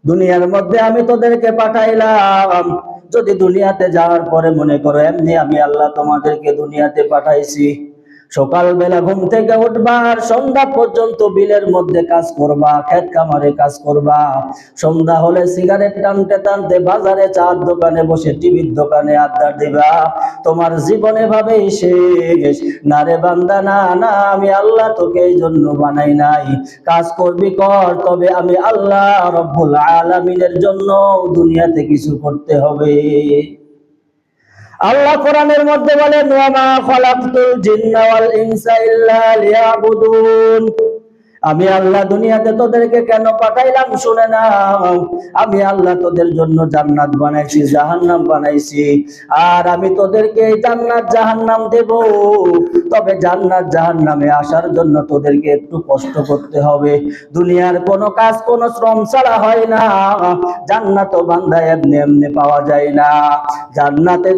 দুনিয়ার মধ্যে আমি তোদেরকে পাঠাইলাম, যদি দুনিয়াতে যাওয়ার পরে মনে করো এমনি আমি আল্লাহ তোমাদেরকে দুনিয়াতে পাঠাইছি, সকালবেলা ঘুম থেকে উঠবা আর সন্ধ্যা পর্যন্ত বিলের মধ্যে কাজ করবা, ক্ষেত খামারে কাজ করবা, সন্ধ্যা হলে সিগারেট টানতে টানতে বাজারে চার দোকানে বসে টিভির দোকানে আড্ডা দিবা, তোমার জীবনে ভাবেই শেষ। না রে বান্দা, না না, আমি আল্লাহ তোকে এই জন্য বানাই নাই। কাজ করবি কর, তবে আমি আল্লাহ রব্বুল আলামিনের জন্য দুনিয়াতে কিছু করতে হবে। আল্লাহ কোরআনের মধ্যে বলেন, ওয়া মা খালাকতুল জিন্না ওয়াল ইনসা ইল্লা লিয়াবুদুন। আমি আল্লাহ দুনিয়াতে তোদেরকে কেন পাঠাইলাম শুনে নাও। আমি আল্লাহ তোদের জন্য জান্নাত বানাইছি, জাহান্নাম বানাইছি, আর আমি তোদেরকে জান্নাত জাহান্নাম দেব। তবে জান্নাত জাহান্নামে আসার জন্য তোদেরকে একটু কষ্ট করতে হবে। দুনিয়ার কোনো কাজ কোনো শ্রম ছাড়া হয় না। জান্নাত বান্দা এমনি এমনি পাওয়া যায় না। জান্নাতে